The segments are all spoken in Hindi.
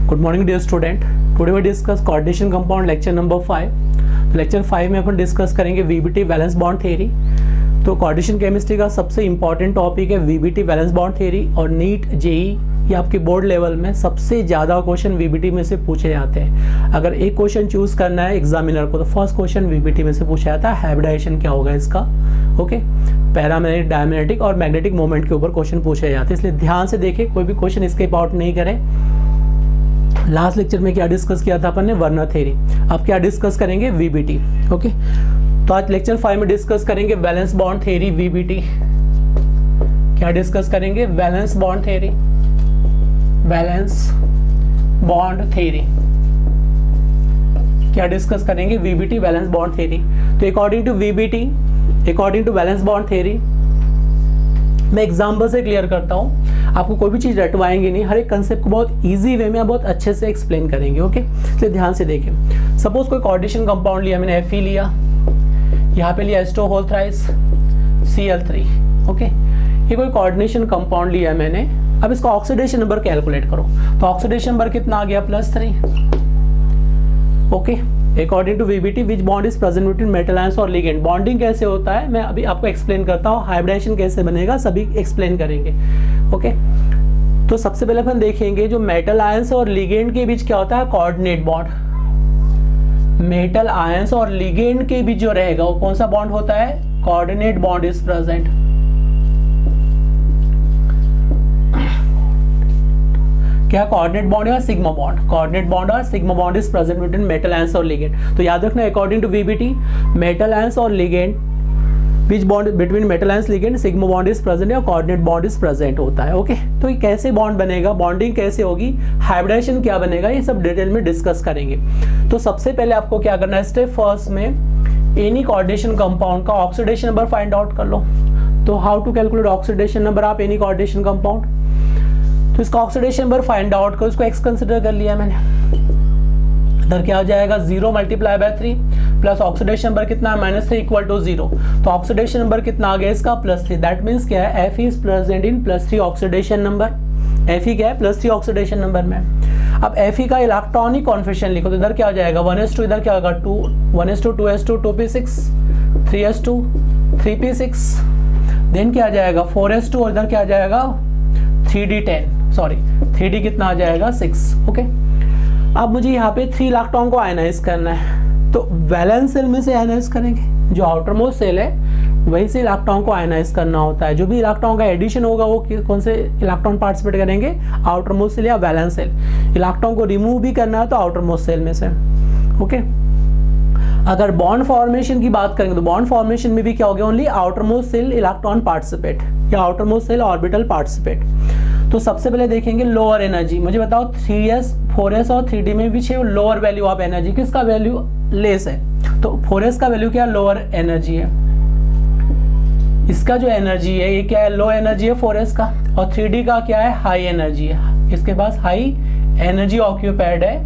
Good morning dear student. Today we discuss coordination compound lecture number 5। Lecture 5 में अपन डिस्कस करेंगे वीबीटी वैलेंस बॉन्ड थ्योरी। तो कोऑर्डिनेशन केमिस्ट्री का सबसे इंपॉर्टेंट टॉपिक है वीबीटी वैलेंस बॉन्ड थ्योरी, और नीट जेई या आपके बोर्ड लेवल में सबसे ज़्यादा क्वेश्चन वीबीटी में से पूछे जाते हैं। अगर एक क्वेश्चन चूज करना है एग्जामिनर को तो फर्स्ट क्वेश्चन वीबीटी में से पूछा जाता है, हाइब्रिडाइजेशन क्या होगा इसका। ओके, पैरामैग्नेटिक, डायमैग्नेटिक और मैग्नेटिक मोमेंट के ऊपर क्वेश्चन पूछे जाते हैं, इसलिए ध्यान से देखें, कोई भी क्वेश्चन इसके आउट नहीं करें। लास्ट लेक्चर में क्या डिस्कस किया था अपन ने, वर्नर थ्योरी। अब क्या डिस्कस करेंगे, वीबीटी। ओके, तो आज लेक्चर 5 में डिस्कस करेंगे वैलेंस बॉन्ड थ्योरी, वीबीटी। क्या डिस्कस करेंगे, valence bond theory, valence bond theory. क्या डिस्कस करेंगे, वीबीटी वैलेंस बॉन्ड थ्योरी। तो according to VBT, according to valence bond theory, मैं एग्जाम्पल से क्लियर करता हूँ। आपको कोई भी चीज़ रटवाएंगे नहीं, हर एक कंसेप्ट को बहुत इजी वे में बहुत अच्छे से एक्सप्लेन करेंगे। ओके, इसलिए ध्यान से देखें। सपोज कोई कोऑर्डिनेशन कंपाउंड लिया, मैंने Fe लिया, यहाँ पे लिया H2 whole thrice Cl3। Okay, ये कोई कोऑर्डिनेशन कंपाउंड लिया मैंने। अब इसका ऑक्सीडेशन नंबर कैलकुलेट करो, तो ऑक्सीडेशन नंबर कितना आ गया, +3। Okay, according to VBT which bond is present between metal ions और लिगेंड। बॉन्डिंग कैसे होता है मैं अभी आपको एक्सप्लेन करता हूँ, हाइब्रिडाइजेशन कैसे बनेगा सभी एक्सप्लेन करेंगे। ओके, तो सबसे पहले अपन देखेंगे जो मेटल आयंस और लिगेंड के बीच क्या होता है, कोऑर्डिनेट बॉन्ड। मेटल आयंस और लिगेंड के बीच जो रहेगा वो कौन सा बॉन्ड होता है, कोऑर्डिनेट बॉन्ड इज प्रेजेंट। क्या कोऑर्डिनेट बॉन्ड या सिग्मा बॉन्ड, कोऑर्डिनेट बॉन्ड और sigma bond is present between metal ions और लिगेंड। तो याद रखना, according to VBT metal ions और ligand which bond between metal ions ligand, sigma bond is present या कोऑर्डिनेट बॉन्ड इज प्रेजेंट होता है। ओके, तो ये कैसे बॉन्ड बनेगा, बॉन्डिंग कैसे होगी, हाइब्रिडाइजेशन क्या बनेगा, ये सब डिटेल में डिस्कस करेंगे। तो सबसे पहले आपको क्या करना है, स्टेप फर्स्ट में एनी कोऑर्डिनेशन कंपाउंड का ऑक्सीडेशन नंबर फाइंड आउट कर लो। तो how to calculate oxidation number of any coordination compound. तो इसका ऑक्सीडेशन नंबर फाइंड आउट करो, इसको x कंसिडर कर लिया मैंने। इधर क्या हो जाएगा, 0 × 3 प्लस ऑक्सीडेशन नंबर कितना है, -3 = 0। तो ऑक्सीडेशन नंबर कितना आ गया इसका, +3। दैट मीन्स क्या है, Fe is present in +3 oxidation number. Fe क्या है, +3 ऑक्सीडेशन नंबर में। अब Fe का इलेक्ट्रॉनिक कॉन्फिगरेशन लिखो, तो इधर क्या हो जाएगा, 1s2, इधर क्या होगा 2, 1s2, 2s2, 2p6, 3s2, 3p6, then क्या आ जाएगा 4s2, और इधर क्या आ जाएगा 3d10, सॉरी 3d कितना आ जाएगा 6। ओके, अब मुझे यहाँ पे 3 इलेक्ट्रॉन को आयनाइज करना है, तो वैलेंस सेल में से आयनाइज करेंगे, जो आउटर मोस्ट सेल है वहीं से इलेक्ट्रॉन को आयनाइज करना होता है। जो भी इलेक्ट्रॉन का एडिशन होगा वो कौन से इलेक्ट्रॉन पार्टिसिपेट करेंगे, आउटर मोस्ट सेल या वैलेंस सेल। इलेक्ट्रॉन को रिमूव भी करना है तो आउटर मोस्ट सेल में से। ओके, अगर बॉन्ड फॉर्मेशन की बात करेंगे तो बॉन्ड फॉर्मेशन में भी क्या हो गया, only outer most shell electron participate या outer most shell orbital participate. तो सबसे पहले देखेंगे लोअर एनर्जी। मुझे बताओ 3s, 4s और 3d में भी है लोअर वैल्यू ऑफ एनर्जी, किसका वैल्यू लेस है, तो 4s का वैल्यू क्या, लोअर एनर्जी है। इसका जो एनर्जी है ये क्या है, लो एनर्जी है 4s का, और 3d का क्या है, हाई एनर्जी है। इसके पास हाई एनर्जी ऑक्यूपाइड है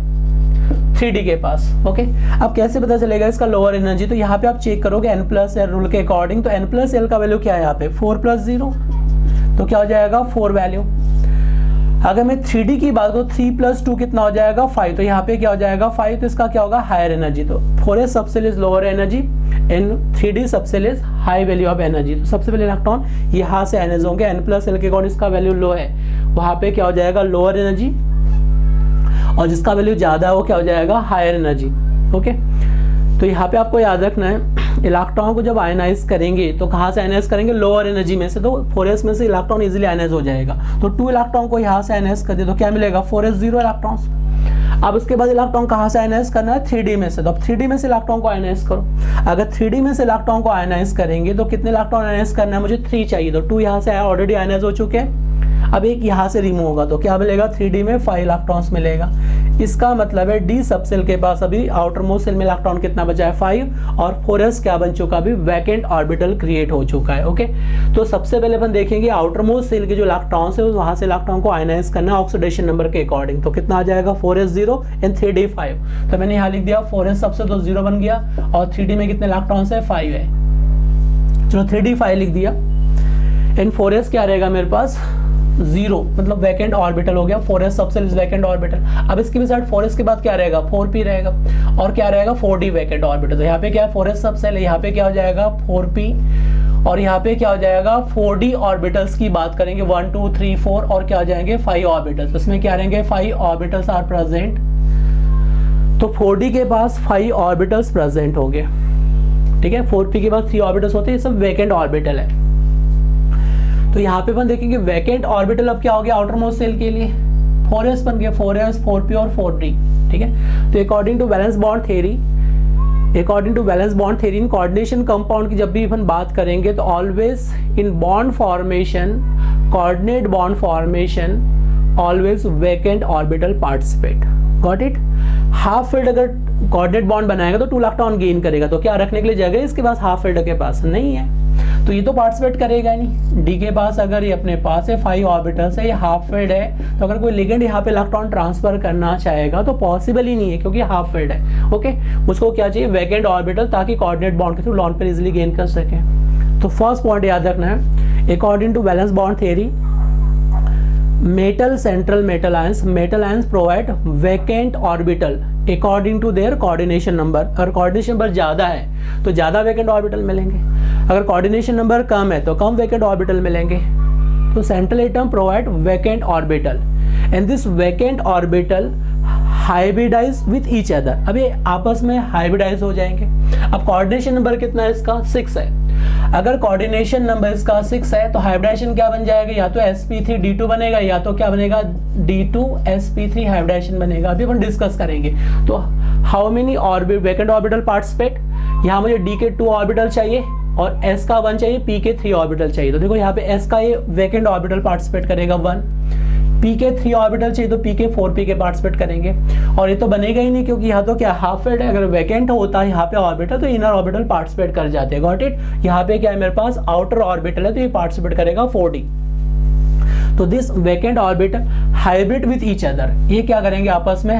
3d के पास। ओके, अब कैसे पता चलेगा इसका लोअर एनर्जी, तो यहाँ पे आप चेक करोगे n+l रूल के अकॉर्डिंग, तो n+l का वैल्यू क्या है यहाँ पे, 4 + 0, तो क्या हो जाएगा 4 वैल्यू। अगर मैं 3d की बात करूँ, 3 + 2 कितना हो जाएगा 5, तो यहाँ पे क्या हो जाएगा 5, तो इसका क्या होगा, हायर एनर्जी। तो 4s subshell is lower energy and 3d subshell is high value of energy. तो सबसे पहले इलेक्ट्रॉन यहाँ से आयनाइज होंगे, n+l के अकॉर्डिंग इसका वैल्यू लो है, वहाँ पे क्या हो जाएगा लोअर एनर्जी, और जिसका वैल्यू ज़्यादा है वो क्या हो जाएगा, हायर एनर्जी। ओके, तो यहाँ पे आपको याद रखना है, इलेक्ट्रॉन को जब आयनाइज करेंगे तो कहाँ से आयनाइज करेंगे, लोअर एनर्जी में से। तो 4s में से इलेक्ट्रॉन इजीली आयनाइज हो जाएगा, तो 2 इलेक्ट्रॉन को यहाँ से आयनाइज कर दिया तो क्या मिलेगा, 4s 0 इलेक्ट्रॉन्स। अब उसके बाद इलेक्ट्रॉन कहाँ से आयनाइज करना है, 3d में से। तो अब 3d में से इलेक्ट्रॉन को आयनाइज करो। अगर 3d में से इलेक्ट्रॉन को आयनाइज करेंगे तो कितने इलेक्ट्रॉन आयनाइज करना है, मुझे 3 चाहिए, तो 2 यहाँ से ऑलरेडी आयनाइज हो चुके हैं। अब एक यहाँ से रिमूव होगा तो क्या मिलेगा, 3d में 5 इलेक्ट्रॉन्स मिलेगा। इसका मतलब है d सब सेल के पास अभी आउटर मोस्ट सेल में इलेक्ट्रॉन कितना बचा है, 5, और 4s क्या बन चुका, अभी वैकेंट ऑर्बिटल क्रिएट हो चुका है। ओके, तो सबसे पहले अपन देखेंगे आउटर मोस्ट सेल के जो इलेक्ट्रॉन्स है वहां से इलेक्ट्रॉन को आयनाइज करना है ऑक्सीडेशन नंबर के अकॉर्डिंग। तो कितना आ जाएगा, 4s 0 एंड 3d 5। तो मैंने यहाँ लिख दिया 4s सबसे तो 0 बन गया, और 3d में कितने इलेक्ट्रॉन्स है, 5 है। चलो 3d 5 लिख दिया, एंड 4s क्या रहेगा मेरे पास, 0 मतलब वैकेंट ऑर्बिटल हो गया, 4s subshell is vacant orbital. अब इसके भी साइड 4s के बाद क्या रहेगा, 4p रहेगा, और क्या रहेगा 4d वैकेंट ऑर्बिटल। तो यहाँ पे क्या है 4s सबसेल है, यहाँ पे क्या हो जाएगा 4p, और यहाँ पे क्या हो जाएगा 4d ऑर्बिटल्स की बात करेंगे, 1 2 3 4, और क्या हो जाएंगे 5 ऑर्बिटल्स। इसमें क्या रहेंगे 5 ऑर्बिटल्स आर प्रेजेंट। तो 4d के पास 5 ऑर्बिटल्स प्रेजेंट होंगे, ठीक है। 4p के पास 3 ऑर्बिटल्स होते हैं, ये सब वैकेंट ऑर्बिटल है। तो यहाँ पे अपन देखेंगे वैकेंट ऑर्बिटल अब क्या हो गया आउटर मोस्ट सेल के लिए 4s बन गया, 4s 4p और 4d, ठीक है। तो according to valence bond theory, according to valence bond theory in coordination compound की जब भी अपन बात करेंगे तो always in bond formation, coordinate bond formation, always vacant orbital participate. Got it. Half filled अगर कोऑर्डिनेट बॉन्ड बनाएगा तो 2 इलेक्ट्रॉन गेन करेगा, तो क्या रखने के लिए जगह इसके पास हाफ फील्ड के पास नहीं है, तो ये तो पार्टिसिपेट करेगा नहीं। डी के पास अगर ये अपने पास है 5 ऑर्बिटल्स है, ये हाफ फील्ड है, तो अगर कोई लिगेंड यहाँ पे इलेक्ट्रॉन ट्रांसफर करना चाहेगा तो पॉसिबल ही नहीं है क्योंकि हाफ फील्ड है। ओके, उसको क्या चाहिए वैकेंट ऑर्बिटल, ताकि कोऑर्डिनेट बॉन्ड के through lone pair easily gain कर सके। तो फर्स्ट पॉइंट याद रखना है, according to valence bond theory metal central metal ions provide vacant orbital according to their coordination number. अगर कोऑर्डिनेशन नंबर ज़्यादा है तो ज़्यादा वैकेंट ऑर्बिटल मिलेंगे, अगर कोऑर्डिनेशन नंबर कम है तो कम वैकेंट ऑर्बिटल मिलेंगे। तो central atom provide vacant orbital and this vacant orbital hybridize with each other. अब ये आपस में हाइब्रिडाइज हो जाएंगे। अब कोऑर्डिनेशन नंबर कितना है इसका 6 है, अगर कोऑर्डिनेशन नंबर इसका 6 है तो हाइब्रिडाइजेशन क्या बन जाएगा, या तो sp3d2 बनेगा या तो क्या बनेगा d2sp3 हाइब्रिडाइजेशन बनेगा। अभी अपन डिस्कस करेंगे। तो how many orbit vacant orbital participate, यहाँ मुझे d के 2 ऑर्बिटल चाहिए और s का 1 चाहिए, p के 3 ऑर्बिटल चाहिए। तो देखो यहाँ पे s का ये वैकेंट ऑर्बिटल पार्टिसिपेट करेगा 1, p के 3 ऑर्बिटल चाहिए तो p के 4p के पार्टिसिपेट करेंगे, और ये तो बनेगा ही नहीं क्योंकि यहाँ तो क्या हाफ फील्ड है। अगर वैकेंट होता है यहाँ पे ऑर्बिटल तो इनर ऑर्बिटल पार्टिसिपेट कर जाते हैं। Got it. यहाँ पे क्या है मेरे पास आउटर ऑर्बिटल है तो ये पार्टिसिपेट करेगा 4d। तो this vacant orbital hybrid with each other, ये क्या करेंगे आपस में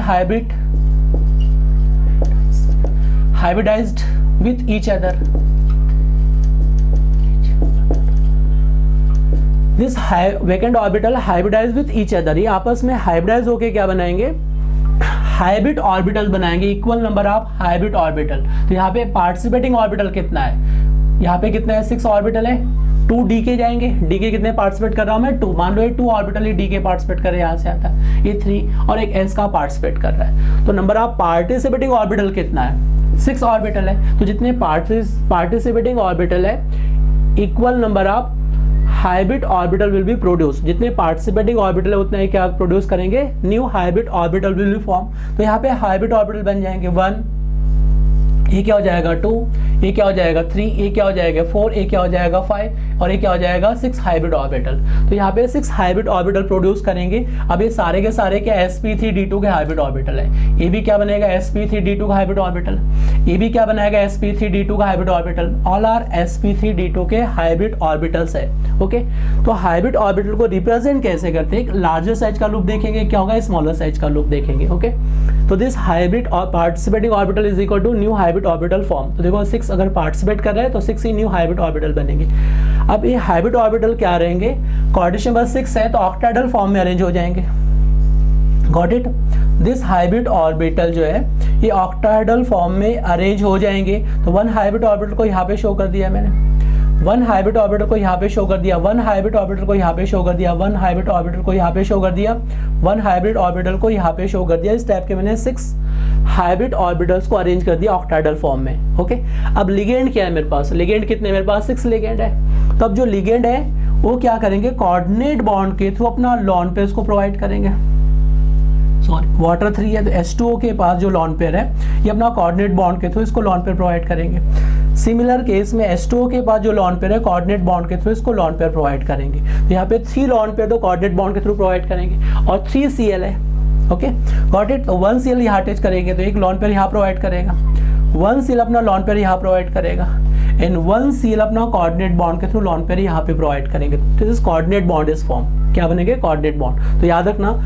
hybridized with each other. This vacant orbital hybridize with each other, ये आपस में हाइब्रिडाइज होके क्या बनाएंगे हाइब्रिड ऑर्बिटल बनाएंगे, equal number of hybrid orbital. तो यहाँ पे पार्टिसिपेटिंग ऑर्बिटल कितना है, यहाँ पे कितना है 6 ऑर्बिटल है, 2 डी के जाएंगे, डी के कितने पार्टिसिपेट कर रहा हूँ मैं 2, मान लो ये 2 ऑर्बिटल ही डी के पार्टिसिपेट कर रहे हैं, यहाँ से आता है ये 3 और एक एस का पार्टिसिपेट कर रहा है। तो नंबर ऑफ पार्टिसिपेटिंग ऑर्बिटल कितना है 6 ऑर्बिटल है, तो जितने पार्टिसिपेटिंग ऑर्बिटल है equal number of hybrid orbital will be produce. जितने पार्टिसिपेटिंग ऑर्बिटल है उतना ही क्या प्रोड्यूस करेंगे, new hybrid orbital will be form. तो यहाँ पे हाइब्रिड ऑर्बिटल बन जाएंगे 1, ये क्या हो जाएगा 2, ये क्या हो जाएगा 3, ये क्या हो जाएगा 4, ये क्या हो जाएगा 5 और ये क्या हो जाएगा 6 हाइब्रिड ऑर्बिटल। तो यहाँ पे 6 हाइब्रिड ऑर्बिटल प्रोड्यूस करेंगे। अब ये सारे के सारे क्या sp3d2 के हाइब्रिड ऑर्बिटल है, ये भी क्या बनेगा sp3d2 का हाइब्रिड ऑर्बिटल, ये भी क्या बनाएगा sp3d2 का hybrid orbital, all are sp3d2 के हाइब्रिड ऑर्बिटल्स है। ओके, तो हाइब्रिड ऑर्बिटल को रिप्रेजेंट कैसे करते हैं, एक लार्जर साइज का लूप देखेंगे, क्या होगा स्मॉलर साइज का लूप देखेंगे। ओके, तो this hybrid participating orbital is equal to new hybrid orbital form. तो देखो 6 अगर पार्टिसिपेट कर रहे हैं तो 6 ही न्यू हाइब्रिड ऑर्बिटल बनेंगे। अब ये हाइब्रिड ऑर्बिटल क्या रहेंगे, कोऑर्डिनेशन नंबर 6 है तो ऑक्टाहेड्रल फॉर्म में अरेंज हो जाएंगे। Got it. This hybrid orbital जो है ये ऑक्टाहेड्रल फॉर्म में अरेंज हो जाएंगे। तो 1 हाइब्रिड ऑर्बिटल को यहाँ पे शो कर दिया मैंने, 1 हाइब्रिड ऑर्बिटल को यहाँ पे शो कर दिया, 1 हाइब्रिड ऑर्बिटल को यहाँ पे शो कर दिया, 1 हाइब्रिड ऑर्बिटल को यहाँ पे शो कर दिया, 1 हाइब्रिड ऑर्बिटल को यहाँ पे शो कर दिया। इस टाइप के मैंने 6 हाइब्रिड ऑर्बिटल्स को अरेंज कर दिया ऑक्टाहेड्रल फॉर्म में। ओके, अब लिगेंड क्या है मेरे पास, लिगेंड कितने मेरे पास 6 लिगेंड है। तो अब जो लिगेंड है वो क्या करेंगे, कोऑर्डिनेट बॉन्ड के थ्रू अपना लॉन पेयर्स को प्रोवाइड करेंगे। सॉरी, वाटर 3 है तो H2O के पास जो लॉन पेयर है ये अपना कोऑर्डिनेट बॉन्ड के थ्रू इसको लॉन पेयर प्रोवाइड करेंगे। सिमिलर केस में H2O के पास जो लॉन पेयर है कोऑर्डिनेट बॉन्ड के थ्रू इसको लॉन पेयर प्रोवाइड करेंगे। तो यहाँ पे 3 लॉन पेयर तो कोऑर्डिनेट बॉन्ड के थ्रू प्रोवाइड करेंगे और 3 Cl है। Okay, got it. तो 1 Cl यहाँ अटैच करेंगे तो एक लॉन पेयर यहाँ प्रोवाइड करेगा, 1 Cl अपना लॉन पेयर यहाँ प्रोवाइड करेगा एंड 1 Cl अपना कोऑर्डिनेट बॉन्ड के थ्रू लॉन पेयर यहाँ पे प्रोवाइड करेंगे। This is coordinate bond is form, क्या बनेंगे कोऑर्डिनेट बॉन्ड। तो याद रखना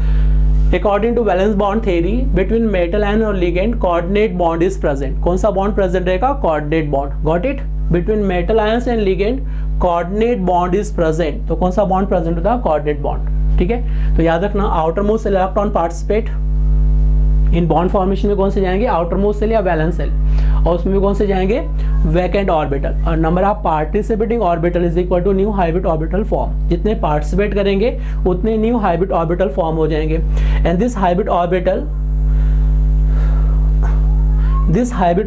according to valence bond theory between metal ion और ligand coordinate bond is present. कौन सा बॉन्ड प्रेजेंट रहेगा, coordinate bond. Got it. Between metal ions and ligand coordinate bond is present. तो कौन सा बॉन्ड प्रेजेंट होता है, कोऑर्डिनेट बॉन्ड। ठीक है। तो याद रखना outermost electron participate in bond formation में कौन से जाएंगे, आउटर मोस्ट सेल या वैलेंस सेल, और उसमें भी कौन से जाएंगे, वैकेंट ऑर्बिटल। और number of participating orbital is equal to new hybrid orbital form. जितने पार्टिसिपेट करेंगे उतने न्यू हाइब्रिड ऑर्बिटल फॉर्म हो जाएंगे। And this hybrid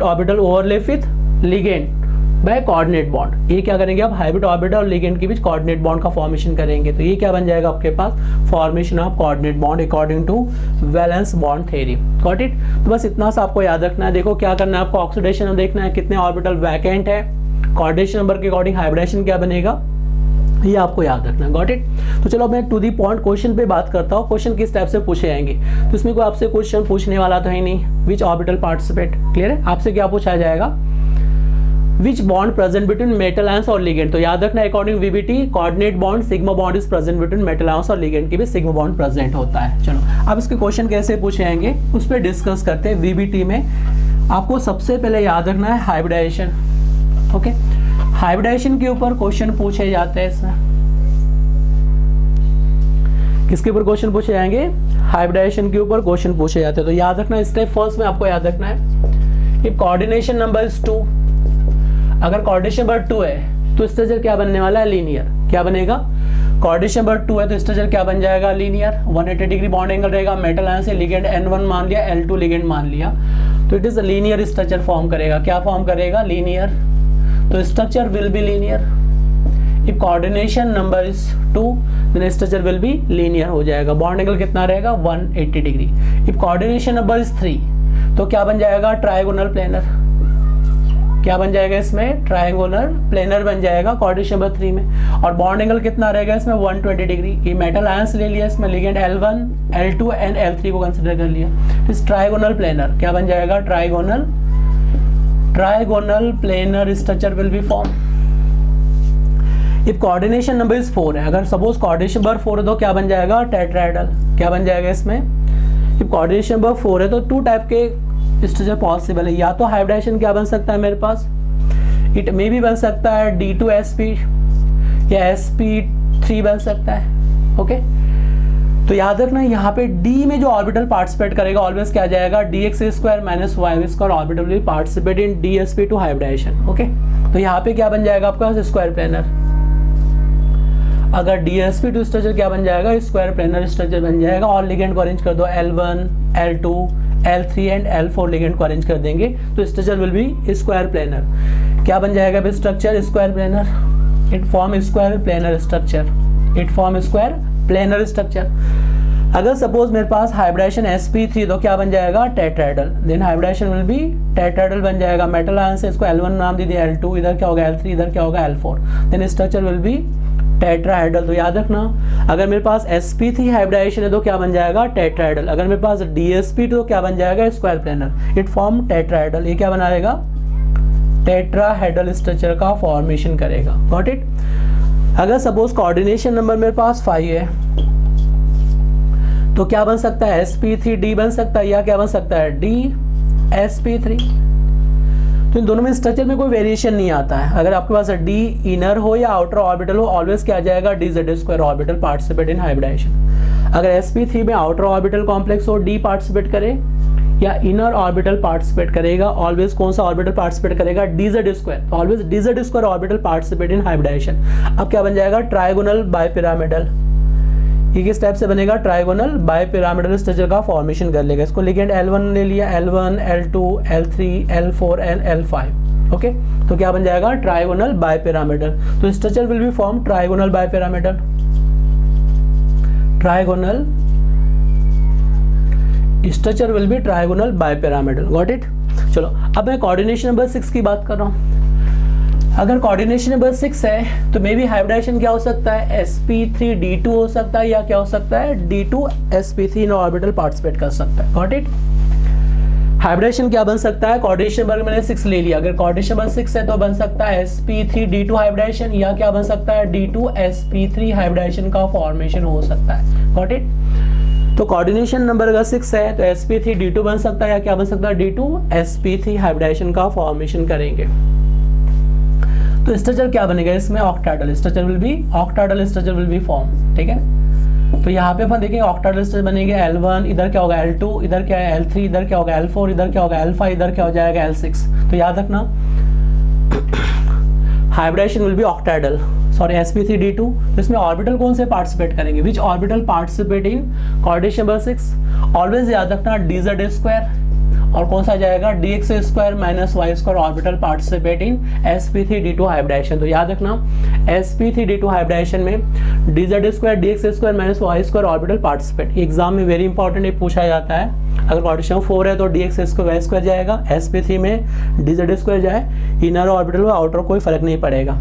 orbital overlap with ligand by coordinate bond. ये क्या करेंगे आप, हाइब्रिड ऑर्बिटल और लिगेंड के बीच कोऑर्डिनेट बॉन्ड का फॉर्मेशन करेंगे। तो ये क्या बन जाएगा आपके पास, formation of coordinate bond according to valence bond theory. Got it. तो बस इतना सा आपको याद रखना है। देखो क्या करना है आपको, ऑक्सीडेशन में देखना है कितने ऑर्बिटल वैकेंट है, कोऑर्डिनेशन नंबर के अकॉर्डिंग हाइब्रिडेशन क्या बनेगा, ये आपको याद रखना है। Got it. तो चलो मैं टू दी पॉइंट क्वेश्चन पे बात करता हूँ। क्वेश्चन किस टाइप से पूछे जाएंगे, तो इसमें कोई आपसे क्वेश्चन पूछने वाला तो है नहीं, विच ऑर्बिटल पार्टिसिपेट, क्लियर है। आपसे क्या पूछा जाएगा, विच bond present between metal ions और लिगेंड। तो याद रखना according VBT coordinate bond sigma bond is present between metal ions और लिगेंड के भी सिग्मा बॉन्ड प्रेजेंट होता है। चलो अब इसके क्वेश्चन कैसे पूछे जाएंगे उस पर डिस्कस करते हैं। वीबीटी में आपको सबसे पहले याद रखना है हाइब्रिडाइजेशन। ओके, हाइब्रिडाइजेशन के ऊपर क्वेश्चन पूछे जाते हैं। इसमें किसके ऊपर क्वेश्चन पूछे जाएंगे, हाइब्रिडाइजेशन के ऊपर क्वेश्चन पूछे जाते हैं। तो याद रखना स्टेप फर्स्ट में आपको याद रखना है कि कोऑर्डिनेशन नंबर इज 2। अगर कोऑर्डिनेशन नंबर 2 है तो स्ट्रक्चर क्या बनने वाला है, लीनियर। क्या बनेगा, कोऑर्डिनेशन नंबर 2 है तो स्ट्रक्चर क्या बन जाएगा, लीनियर। 180 डिग्री बॉन्ड एंगल रहेगा, मेटल आयन से लिगेंड N1 मान लिया, L2 लिगेंड मान लिया, तो it is linear structure form करेगा। क्या फॉर्म करेगा, लीनियर। तो structure will be linear. If coordination number is 2 then structure will be linear हो जाएगा। बॉन्ड एंगल कितना रहेगा, 180 degree. If coordination number is 3 तो क्या बन जाएगा, ट्रायगोनल प्लेनर। क्या बन जाएगा इसमें, ट्रायंगुलर प्लेनर बन जाएगा कोऑर्डिनेशन नंबर 3 में। और बॉन्ड एंगल कितना रहेगा इसमें, 120 डिग्री। ये मेटल आयंस ले लिया, इसमें ligand L1, L2 and L3 को कंसीडर कर लिया। इस ट्रायगोनल प्लेनर क्या बन जाएगा, trigonal planar structure will be form. If coordination number is 4 है, अगर सपोज कोऑर्डिनेशन नंबर 4 है तो क्या बन जाएगा, टेट्राहेड्रल। क्या बन जाएगा इसमें, इफ कोऑर्डिनेशन नंबर 4 है तो 2 टाइप के स्ट्रक्चर पॉसिबल है। या तो हाइब्रिडाइजेशन क्या बन सकता है मेरे पास, इट मे भी बन सकता है D2sp या sp3 बन सकता है। ओके, तो याद रखना यहाँ पे D में जो ऑर्बिटल पार्टिसिपेट करेगा ऑलवेज क्या जाएगा, dx² minus y² orbital will participate in dsp2 hybridization. Okay, तो यहाँ पे क्या बन जाएगा आपका स्क्वायर प्लेनर। अगर dsp2 स्ट्रक्चर क्या बन जाएगा, स्क्वायर प्लेनर स्ट्रक्चर बन जाएगा। और लिगेंड को अरेंज कर दो, L1, L2, L3 and L4 ligand को अरेंज कर देंगे तो structure will be square planar. क्या बन जाएगा फिर structure, square planar. It form square planar structure. अगर सपोज मेरे पास हाइब्रिडाइजेशन sp3 तो क्या बन जाएगा, tetrahedral. Then hybridization will be tetrahedral बन जाएगा। मेटल आयन से इसको L1 नाम दे दिया, L2 इधर क्या होगा, L3 इधर क्या होगा, L4। Then structure will be tetrahedral. तो याद रखना अगर मेरे पास sp3 हाइब्रिडाइजेशन है तो क्या बन जाएगा, टेट्राहेड्रल। अगर मेरे पास dsp2 तो क्या बन जाएगा, square planar. It form tetrahedral. ये क्या बनाएगा, टेट्राहेड्रल स्ट्रक्चर का फॉर्मेशन करेगा। Got it. अगर सपोज कोऑर्डिनेशन नंबर मेरे पास 5 है तो क्या बन सकता है, sp3d बन सकता है, या क्या बन सकता है, dsp3। तो इन दोनों में स्ट्रक्चर में कोई वेरिएशन नहीं आता है। अगर आपके पास D इनर हो या आउटर ऑर्बिटल हो ऑलवेज क्या आ जाएगा, dz² orbital participate in hybridisation. अगर sp3 में आउटर ऑर्बिटल कॉम्प्लेक्स हो, D पार्टिसिपेट करे या इनर ऑर्बिटल पार्टिसिपेट करेगा, ऑलवेज कौन सा ऑर्बिटल पार्टिसिपेट करेगा, dz²। तो always dz² orbital participate in hybridization. अब क्या बन जाएगा, ट्रायगोनल बाइपिरामिडल। ये किस टाइप से बनेगा, ट्रायगोनल बाइपिरामिडल स्ट्रक्चर का फॉर्मेशन कर लेगा। इसको लिगेंड L1 ले लिया, L1, L2, L3, L4 and L5। Okay, तो क्या बन जाएगा, ट्रायगोनल बाइपिरामिडल। तो structure will be form trigonal bipyramidal. Trigonal structure will B trigonal bipyramidal. Got it. चलो अब मैं कोऑर्डिनेशन नंबर 6 की बात कर रहा हूँ। अगर कोऑर्डिनेशन नंबर 6 है तो मे बी हाइब्रिडाइजेशन क्या हो सकता है, sp3d2 हो सकता है, या क्या हो सकता है, d2sp3 इन ऑर्बिटल पार्टिसिपेट कर सकता है। Got it. हाइब्रिडेशन क्या बन सकता है, कोऑर्डिनेशन नंबर मैंने 6 ले लिया, अगर कोऑर्डिनेशन नंबर 6 है तो बन सकता है sp3d2 हाइब्रिडेशन, या क्या बन सकता है d2sp3 हाइब्रिडेशन का फॉर्मेशन हो सकता है। Got it. तो कोऑर्डिनेशन नंबर अगर 6 है तो sp3d2 बन सकता है, या क्या बन सकता है d2sp3 हाइब्रिडेशन का फॉर्मेशन करेंगे। तो स्ट्रक्चर क्या बनेगा इसमें, octahedral structure will be form. ठीक है, तो यहाँ पे अपन देखेंगे ऑक्टाइडल स्ट्रक्चर बनेंगे L1, इधर क्या होगा L2, इधर क्या है L3, इधर क्या होगा L4, इधर क्या होगा L5, इधर क्या हो जाएगा L6। तो याद रखना hybridization will be octahedral, sorry sp3d2। तो इसमें ऑर्बिटल कौन से पार्टिसिपेट करेंगे, which orbital participate in coordination number 6। Always याद रखना dz², और कौन सा जाएगा dx² minus y² orbital participate in sp3d2 hybridization. तो याद रखना sp3d2 हाइब्रिडाइजेशन में dz² dx² minus y² orbital participate. Exam में वेरी इंपॉर्टेंट ये पूछा जाता है। अगर कोऑर्डिनेशन 4 है तो dx² y² जाएगा, sp3 में dz² जाए, इनर ऑर्बिटल और आउटर कोई फर्क नहीं पड़ेगा।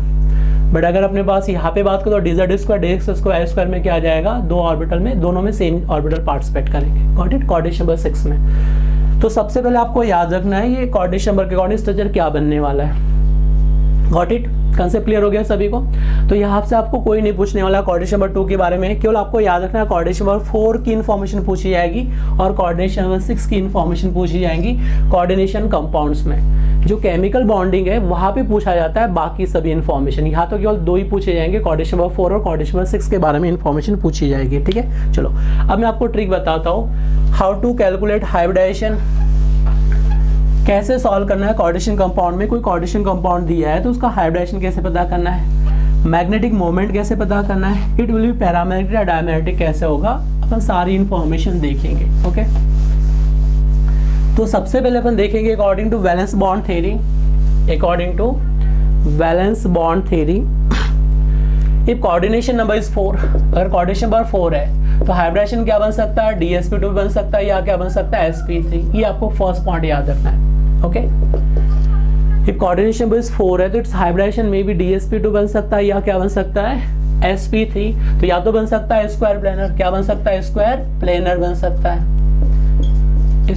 बट अगर अपने पास यहाँ पे बात करो तो dz² dx² y² में क्या आ जाएगा, दो ऑर्बिटल में, दोनों में सेम ऑर्बिटल पार्टिसिपेट करेंगे। गॉट इट, कोऑर्डिनेशन नंबर 6 में। तो सबसे पहले आपको याद रखना है ये कोऑर्डिनेशन नंबर के अकॉर्डिंग स्ट्रक्चर क्या बनने वाला है। गॉट इट, कंसेप्ट क्लियर हो गया सभी को। तो यहाँ से आपको कोई नहीं पूछने वाला कोऑर्डिनेशन नंबर 2 के बारे में, केवल आपको याद रखना है कोऑर्डिनेशन नंबर 4 की इन्फॉर्मेशन पूछी जाएगी और कोऑर्डिनेशन नंबर 6 की इन्फॉर्मेशन पूछी जाएगी कोऑर्डिनेशन कंपाउंड्स में। जो केमिकल बॉन्डिंग है वहाँ पे पूछा जाता है बाकी सभी इन्फॉर्मेशन, यहाँ तो केवल 2 ही पूछे जाएंगे, कोऑर्डिनेशन नंबर 4 और कोऑर्डिनेशन नंबर 6 के बारे में इन्फॉर्मेशन पूछी जाएगी। ठीक है, चलो अब मैं आपको ट्रिक बताता हूँ, हाउ टू कैलकुलेट हाइब्रिडाइजेशन, कैसे सॉल्व करना है कोऑर्डिनेशन कंपाउंड में। कोई कोऑर्डिनेशन कंपाउंड दिया है तो उसका हाइब्रिडाइजेशन कैसे पता करना है, मैग्नेटिक मोमेंट कैसे पता करना है, इट विल बी पैरामैग्नेटिक या डायमैग्नेटिक कैसे होगा, अपन सारी इंफॉर्मेशन देखेंगे। ओके, तो सबसे पहले अपन देखेंगे according to valence bond theory. According to valence bond theory, if coordination number is 4, अगर कोऑर्डिनेशन नंबर 4 है तो हाइब्रिडाइजेशन क्या बन सकता है, dsp2 बन सकता है या क्या बन सकता है sp3। ये आपको फर्स्ट पॉइंट याद रखना है। Okay, if coordination number is 4 है तो इट्स हाइब्रिडाइजेशन में भी dsp2 बन सकता है या क्या बन सकता है sp3। तो या तो बन सकता है स्क्वायर प्लेनर, क्या बन सकता है स्क्वायर प्लेनर बन सकता है,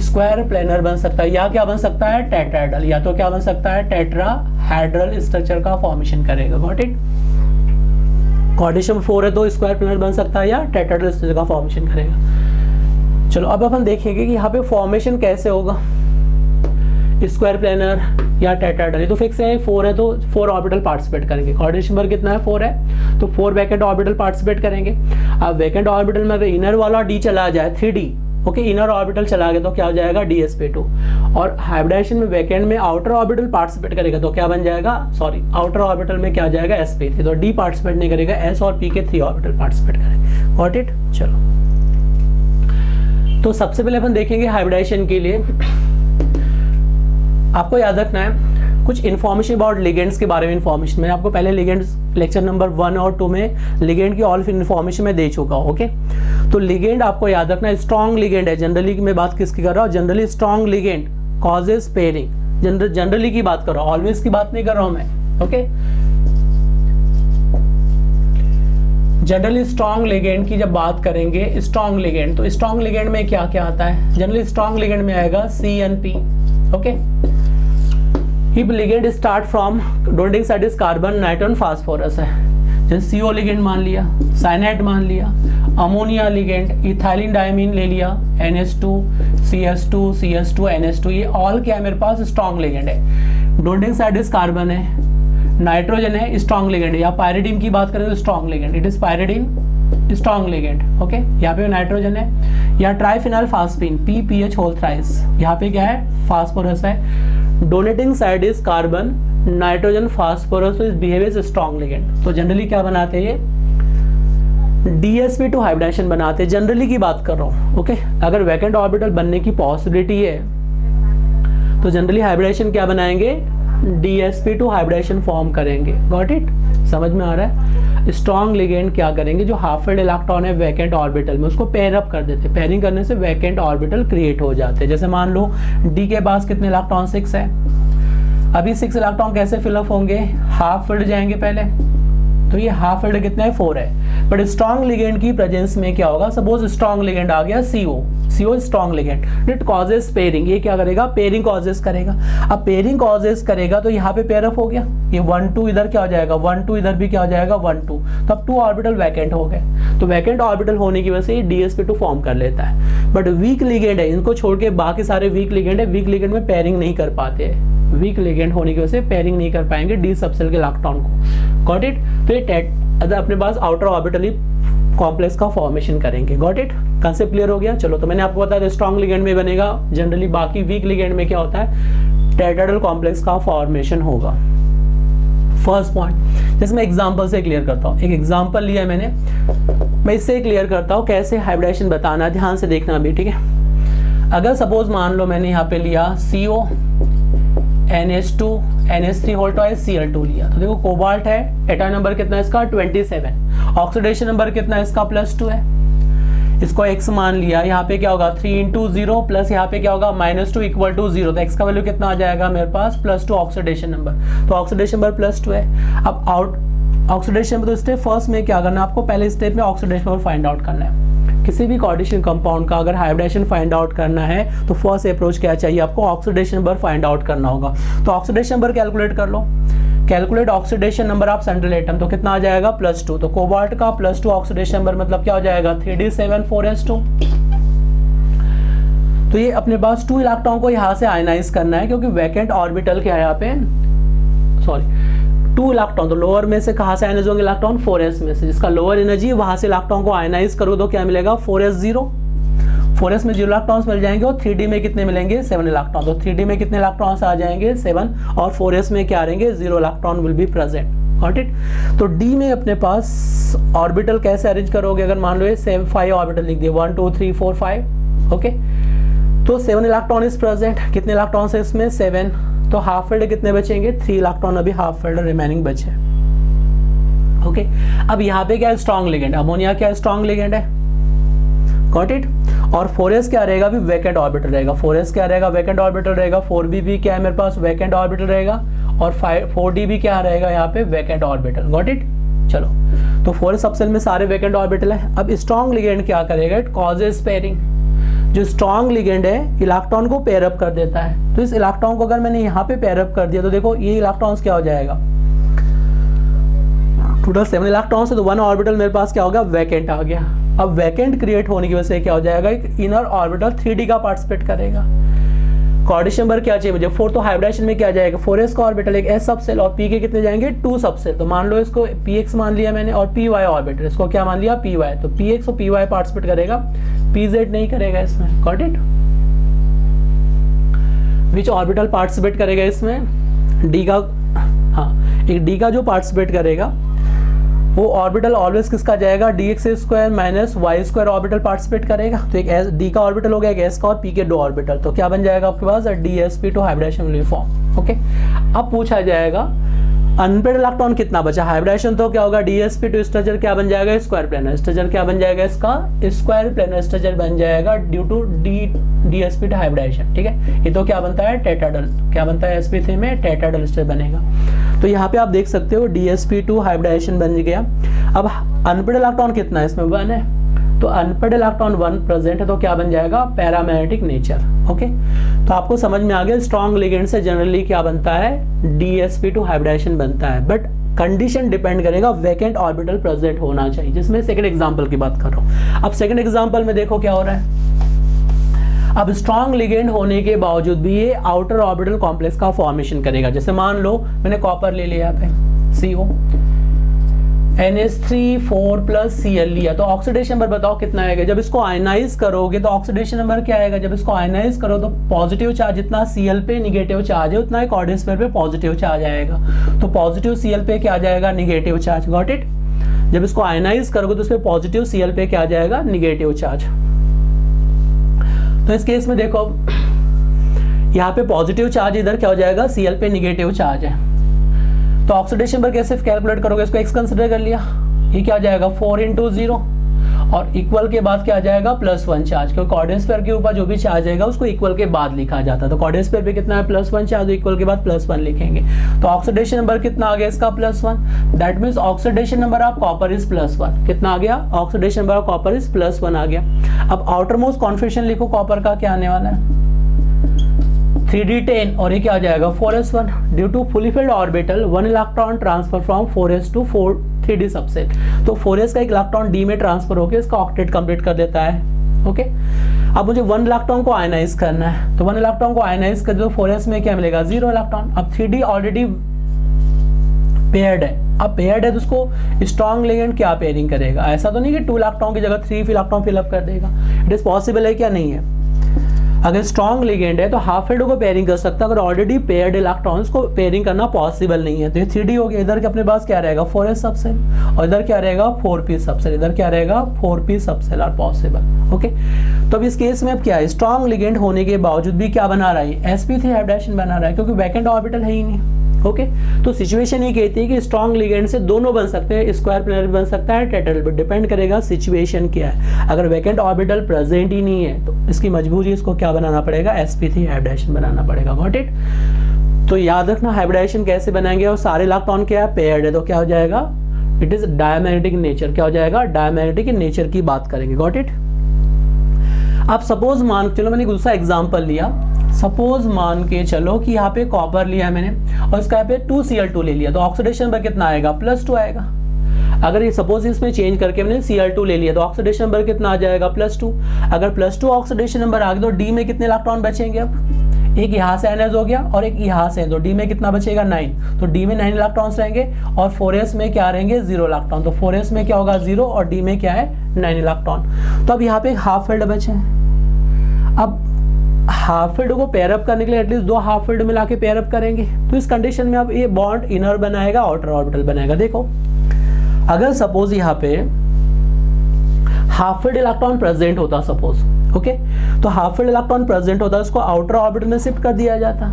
स्क्वायर प्लेनर बन सकता है, या क्या बन सकता है टेट्राहेड्रल, या तो क्या बन सकता है टेट्राहेड्रल स्ट्रक्चर का फॉर्मेशन करेगा। गॉट इट, कोऑर्डिनेशन 4 है तो स्क्वायर प्लेनर बन सकता है या टेट्राहेड्रल स्ट्रक्चर का फॉर्मेशन करेगा। चलो अब अपन देखेंगे कि यहाँ पे फॉर्मेशन कैसे होगा, स्क्वायर प्लेनर या टेट्राहेड्रल। तो फिक्स है 4 है तो 4 ऑर्बिटल पार्टिसिपेट करेंगे। कोऑर्डिनेशन नंबर कितना है, 4 है तो 4 वैकेंट ऑर्बिटल पार्टिसिपेट करेंगे। अब वैकेंट ऑर्बिटल में अगर इनर वाला डी चला जाए 3d, ओके, इनर ऑर्बिटल चला गया तो क्या हो जाएगा dsp2। और हाइब्रिडाइजेशन में वैकेंट में आउटर ऑर्बिटल पार्टिसिपेट करेगा तो क्या बन जाएगा, सॉरी आउटर ऑर्बिटल में क्या जाएगा sp3। तो d पार्टिसिपेट नहीं करेगा, s और p के 3 ऑर्बिटल पार्टिसिपेट करेंगे। गॉट इट, चलो तो सबसे पहले अपन देखेंगे हाइब्रिडाइजेशन के लिए आपको याद रखना है कुछ इन्फॉर्मेशन अबाउट लिगेंड्स के बारे में। इन्फॉर्मेशन मैंने आपको पहले लिगेंड्स लेक्चर नंबर 1 और 2 में लिगेंड की ऑल इन्फॉर्मेशन मैं दे चुका हूँ। ओके, तो लिगेंड आपको याद रखना स्ट्रॉन्ग लिगेंड है। जनरली मैं बात किसकी कर रहा हूँ, generally strong ligand causes pairing, generally की बात कर रहा हूँ, ऑलवेज की बात नहीं कर रहा हूँ मैं। ओके, जनरली स्ट्रॉन्ग लिगेंड की जब बात करेंगे, स्ट्रॉन्ग लिगेंड, तो स्ट्रॉन्ग लिगेंड में क्या क्या आता है, जनरली स्ट्रॉन्ग लिगेंड में आएगा CNP। Okay, if ligand start from donating side is carbon nitrogen phosphorus है, जैसे CO लिगेंड मान लिया, साइनाइड मान लिया, अमोनिया लिगेंड, इथाइलिन डायमीन ले लिया, NH2 CH2 CH2 NH2, ये ऑल क्या है मेरे पास स्ट्रॉन्ग लिगेंड है। डोनेटिंग साइड इज कार्बन है, नाइट्रोजन है, स्ट्रॉन्ग लिगेंड है। या पायरिडीन की बात करें तो strong ligand, it is pyridine strong ligand. Okay, यहाँ पे नाइट्रोजन है। या triphenyl phosphine PPH whole thrice, यहाँ पे क्या है फास्फोरस है। Donating site is carbon nitrogen phosphorus, तो इस बिहेव एज स्ट्रॉन्ग लिगेंड। तो जनरली क्या बनाते हैं ये dsp2 हाइब्रिडाइजेशन बनाते हैं, जनरली की बात कर रहा हूँ। ओके, अगर वैकेंट ऑर्बिटल बनने की पॉसिबिलिटी है तो जनरली हाइब्रिडाइजेशन क्या बनाएंगे, dsp2 हाइब्रिडाइजेशन फॉर्म करेंगे। गॉट इट, समझ में आ रहा है। स्ट्रॉन्ग लिगेंड क्या करेंगे, जो हाफ फिल्ड इलेक्ट्रॉन है वैकेंट ऑर्बिटल में उसको पेयर अप कर देते हैं। पेयरिंग करने से वैकेंट ऑर्बिटल क्रिएट हो जाते हैं। जैसे मान लो d के पास कितने इलेक्ट्रॉन 6 है, अभी 6 इलेक्ट्रॉन कैसे फिलअप होंगे, हाफ फिल्ड जाएंगे पहले, तो ये हाफ फिल्ड कितना है 4 है। बट स्ट्रॉन्ग लिगेंड की प्रेजेंस में क्या होगा, सपोज स्ट्रॉन्ग लिगेंड आ गया CO strong ligand, it causes pairing, ये क्या करेगा पेयरिंग कॉजेस करेगा। अब पेयरिंग कॉजेस करेगा तो यहाँ पे पेयर अप हो गया, ये 1 2 इधर क्या हो जाएगा 1 2, इधर भी क्या हो जाएगा 1 2, तब 2 ऑर्बिटल वैकेंट हो गए। तो वैकेंट ऑर्बिटल होने की वजह से ये dsp2 फॉर्म कर लेता है। बट वीक लिगेंड है, इनको छोड़ के बाकी सारे वीक लिगेंड है, वीक लिगेंड में पेयरिंग नहीं कर पाते हैं। वीक लिगेंड होने की वजह से पेयरिंग नहीं कर पाएंगे डी सबसेल के इलेक्ट्रॉन को। गॉट इट, तो ये अपने पास आउटर ऑर्बिटल ही कॉम्प्लेक्स का फॉर्मेशन करेंगे। गॉट इट, कंसेप्ट क्लियर हो गया। चलो, तो मैंने आपको बताया स्ट्रॉन्ग लिगेंड में बनेगा जनरली, बाकी वीक लिगेंड में क्या होता है, टेट्राहेड्रल कॉम्प्लेक्स का फॉर्मेशन होगा। फर्स्ट पॉइंट, जैसे मैं एग्जांपल से क्लियर करता हूँ, एक एग्जांपल लिया मैंने, मैं इससे क्लियर करता हूँ कैसे हाइब्रिडाइजेशन बताना, ध्यान से देखना भी, ठीक है। अगर सपोज मान लो मैंने यहाँ पे लिया CO NH2 NH3 whole twice Cl2 लिया, तो देखो कोबाल्ट है, एटॉमिक नंबर कितना है इसका 27, ऑक्सीडेशन नंबर कितना है इसका +2 है, इसको x मान लिया, यहाँ पे क्या होगा 3 × 0 प्लस यहाँ पे क्या होगा -2 = 0, तो x का वैल्यू कितना आ जाएगा मेरे पास +2 ऑक्सीडेशन नंबर, तो ऑक्सीडेशन नंबर +2 है। अब ऑक्सीडेशन नंबर, तो स्टेप फर्स्ट में क्या करना है आपको, पहले स्टेप में ऑक्सीडेशन नंबर फाइंड आउट करना है। किसी भी कोऑर्डिनेशन कंपाउंड का अगर हाइब्रिडाइजेशन फाइंड आउट करना है तो फर्स्ट अप्रोच क्या चाहिए आपको, ऑक्सीडेशन नंबर फाइंड आउट करना होगा। तो ऑक्सीडेशन नंबर कैलकुलेट कर लो, calculate oxidation number of central atom, तो कितना आ जाएगा +2, तो कोबाल्ट का +2 ऑक्सीडेशन नंबर मतलब क्या हो जाएगा 3d7 तो ये अपने पास 2 इलेक्ट्रॉन को यहाँ से आयनाइज करना है, क्योंकि वैकेंट ऑर्बिटल क्या है यहाँ पे, सॉरी 2 इलेक्ट्रॉन, तो लोअर में से कहाँ से आयनाइज होंगे इलेक्ट्रॉन 4s में से, जिसका लोअर एनर्जी, वहां से इलेक्ट्रॉन को आयनाइज करो तो क्या मिलेगा 4s0, 4s में 0 इलेक्ट्रॉन्स मिल जाएंगे, और 3d में कितने मिलेंगे 7 इलेक्ट्रॉन, तो 3d में कितने इलेक्ट्रॉन्स आ जाएंगे 7, और 4s में क्या आ रहेंगे 0 electron will be present. Got it. तो d में अपने पास ऑर्बिटल कैसे अरेंज करोगे, अगर मान लो ये 5 ऑर्बिटल लिख दिए 1 2 3 4 5, ओके, तो 7 इलेक्ट्रॉन इज प्रेजेंट, कितने इलेक्ट्रॉन्स है इसमें 7, तो हाफ फील्ड कितने बचेंगे 3 इलेक्ट्रॉन, अभी हाफ फील्ड रिमेनिंग बचे। ओके, अब यहाँ पे क्या है स्ट्रॉन्ग लिगेंड, अमोनिया क्या है स्ट्रॉन्ग लिगेंड है, गॉट इट। और 4s क्या रहेगा, अभी वैकेंट ऑर्बिटल रहेगा, 4s क्या रहेगा वैकेंट ऑर्बिटल रहेगा, 4b भी क्या है मेरे पास वैकेंट ऑर्बिटल रहेगा, और 4d भी क्या रहेगा यहाँ पे वैकेंट ऑर्बिटल, गॉट इट। चलो, तो 4s सबसेल में सारे वैकेंट ऑर्बिटल है। अब स्ट्रॉन्ग लिगेंड क्या करेगा, इट कॉजेज पेयरिंग, जो स्ट्रॉन्ग लिगेंड है इलेक्ट्रॉन को पेयर अप कर देता है, तो इस इलेक्ट्रॉन को अगर मैंने यहाँ पे पेयर अप कर दिया तो देखो ये इलेक्ट्रॉन्स क्या हो जाएगा, टोटल 7 इलेक्ट्रॉन्स है, तो 1 ऑर्बिटल मेरे पास क्या होगा वैकेंट आ गया। अब वैकेंट क्रिएट होने की वजह से क्या हो जाएगा, एक इनर ऑर्बिटल 3d का पार्टिसिपेट करेगा। कोऑर्डिनेशन नंबर क्या चाहिए मुझे 4, तो हाइब्रिडाइजेशन में क्या जाएगा 4s का ऑर्बिटल एक s सबसेल, और p के कितने जाएंगे 2 सबसेल, तो मान लो इसको px मान लिया मैंने, और py ऑर्बिटल इसको क्या मान लिया py, तो px और py पार्टिसिपेट करेगा, pz नहीं करेगा इसमें, got it. Which orbital participate करेगा इसमें, d का, हाँ एक d का जो पार्टिसिपेट करेगा वो ऑर्बिटल ऑलवेज किसका जाएगा, dx² - y² ऑर्बिटल पार्टिसिपेट करेगा, तो एक d का ऑर्बिटल हो गया, एक s का, और p के 2 ऑर्बिटल, तो क्या बन जाएगा आपके पास dsp2 hybridization will form. Okay, अब पूछा जाएगा अनपेड इलेक्ट्रॉन कितना बचा, हाइब्रिडाइजेशन तो क्या होगा dsp2 स्ट्रक्चर क्या बन जाएगा स्क्वायर प्लेनर स्ट्रक्चर, क्या बन जाएगा इसका स्क्वायर प्लेनर स्ट्रक्चर बन जाएगा ड्यू टू dsp2 हाइब्रिडाइजेशन, ठीक है। ये तो क्या बनता है टेट्राहेड्रल, क्या बनता है sp3 में टेट्राहेड्रल स्ट्रक्चर बनेगा। तो यहाँ पे आप देख सकते हो dsp2 हाइब्रिडाइजेशन बन गया। अब अनपेड इलेक्ट्रॉन कितना है इसमें 1 है, तो अनपेड इलेक्ट्रॉन 1 प्रेजेंट है, तो क्या बन जाएगा पैरामैग्नेटिक नेचर। ओके, तो आपको समझ में आ गया स्ट्रॉन्ग लिगेंड से जनरली क्या बनता है dsp2 हाइब्रिडाइजेशन बनता है, बट कंडीशन डिपेंड करेगा वैकेंट ऑर्बिटल प्रेजेंट होना चाहिए, जिसमें सेकंड एग्जांपल की बात कर रहा हूँ। अब सेकंड एग्जांपल में देखो क्या हो रहा है, अब स्ट्रॉन्ग लिगेंड होने के बावजूद भी ये आउटर ऑर्बिटल कॉम्प्लेक्स का फॉर्मेशन करेगा। जैसे मान लो मैंने कॉपर ले लिया पे CO NH3 4+ लिया, तो ऑक्सीडेशन नंबर बताओ कितना आएगा, जब इसको आयनाइज करोगे तो ऑक्सीडेशन नंबर क्या आएगा, जब इसको आयनाइज करो तो पॉजिटिव चार्ज जितना Cl पे निगेटिव चार्ज है उतना ही कोऑर्डिनेट पेयर पे पॉजिटिव चार्ज आएगा, तो पॉजिटिव Cl पे क्या आ जाएगा निगेटिव चार्ज, गॉट इट। जब इसको आयनाइज करोगे तो उस पर पॉजिटिव Cl पे क्या आ जाएगा निगेटिव चार्ज। तो इस केस में देखो यहाँ पे पॉजिटिव चार्ज इधर क्या हो जाएगा Cl पे निगेटिव चार्ज है, तो ऑक्सीडेशन नंबर कैसे कैलकुलेट करोगे, इसको x कंसीडर कर लिया, ये क्या आ जाएगा 4 × 0, और इक्वल के बाद क्या आ जाएगा +1 चार्ज, क्योंकि कोऑर्डिनेट पेयर के ऊपर जो भी चार्ज आएगा उसको इक्वल के बाद लिखा जाता है, तो कोऑर्डिनेट पेयर पे कितना है +1 चार्ज, इक्वल के बाद +1 लिखेंगे, तो ऑक्सीडेशन नंबर कितना आ गया इसका +1, that means oxidation number of copper is +1, कितना आ गया oxidation number of copper is +1 आ गया। अब आउटर मोस्ट कॉन्फिगरेशन लिखो कॉपर का, क्या आने वाला है 3d10, और ये क्या आ जाएगा 4s1 due to fully filled orbital 1 electron transfer from 4s to 3d subset, तो 4s का एक इलेक्ट्रॉन d में ट्रांसफर होकर इसका ऑक्टेट कंप्लीट कर देता है। ओके, अब मुझे 1 इलेक्ट्रॉन को आयनाइज करना है, तो 1 इलेक्ट्रॉन को आयनाइज कर दो, 4s में क्या मिलेगा 0 इलेक्ट्रॉन। अब 3d ऑलरेडी पेयर्ड है। अब पेयर्ड है तो उसको स्ट्रॉन्ग लिगेंड क्या पेयरिंग करेगा, ऐसा तो नहीं कि 2 इलेक्ट्रॉन की जगह 3 इलेक्ट्रॉन फिलअप कर देगा, इट इज पॉसिबल है क्या, नहीं है। अगर स्ट्रॉन्ग लिगेंड है तो हाफ फिल्ड को पेयरिंग कर सकता है, अगर ऑलरेडी पेयर्ड इलेक्ट्रॉन्स को पेयरिंग करना पॉसिबल नहीं है। तो ये 3D हो गया, इधर के अपने पास क्या रहेगा 4s सबसेल, और इधर क्या रहेगा 4p सबसेल, इधर क्या रहेगा 4p subshell are possible. Okay, तो अब इस केस में अब क्या है, स्ट्रॉन्ग लिगेंड होने के बावजूद भी क्या बना रहा है, sp3 हाइब्रिडेशन बना रहा है, क्योंकि वैकेंट ऑर्बिटल है ही नहीं। ओके, तो सिचुएशन ये कहती है कि स्ट्रॉन्ग लिगेंड से दोनों बन सकते हैं, स्क्वायर प्लेनर भी बन सकता है, टेट्राहेड्रल भी, डिपेंड करेगा सिचुएशन क्या है। अगर वैकेंट ऑर्बिटल प्रेजेंट ही नहीं है तो इसकी मजबूरी इसको क्या बनाना पड़ेगा, sp3 हाइब्रिडेशन बनाना पड़ेगा। Got it. तो याद रखना हाइब्रिडेशन कैसे बनाएंगे, और सारे इलेक्ट्रॉन क्या है, पेयर्ड है, तो क्या हो जाएगा, इट इज डायमैग्नेटिक नेचर, क्या हो जाएगा, डायमैग्नेटिक नेचर की बात करेंगे। Got it. अब सपोज मान चलो मैंने दूसरा एग्जांपल लिया, सपोज मान के चलो कि यहाँ पे कॉपर लिया है मैंने और इसका यहाँ पे 2Cl2 ले लिया, तो ऑक्सीडेशन नंबर कितना आएगा, +2 आएगा। अगर ये सपोज इसमें चेंज करके मैंने Cl2 ले लिया तो ऑक्सीडेशन नंबर कितना आ जाएगा, +2। अगर +2 ऑक्सीडेशन नंबर आ गया तो D में कितने इलेक्ट्रॉन बचेंगे, अब एक यहाँ से NS हो गया और एक यहाँ से, तो D में कितना बचेगा 9, तो D में 9 इलेक्ट्रॉन्स रहेंगे और 4s में क्या रहेंगे 0 इलेक्ट्रॉन, तो 4s में क्या होगा 0 और D में क्या है 9 इलेक्ट्रॉन। तो अब यहाँ पे हाफ फील्ड बचे हैं। अब हाफ फील्ड को पेयरअप करने के लिए एटलीस्ट 2 हाफ फील्ड मिला के पेयरअप करेंगे, तो इस कंडीशन में अब ये बॉन्ड इनर बनाएगा, आउटर ऑर्बिटल बनाएगा। देखो अगर सपोज यहाँ पे हाफ फील्ड इलेक्ट्रॉन प्रेजेंट होता सपोज, ओके, तो हाफ फील्ड इलेक्ट्रॉन प्रेजेंट होता, उसको आउटर ऑर्बिटल में शिफ्ट कर दिया जाता।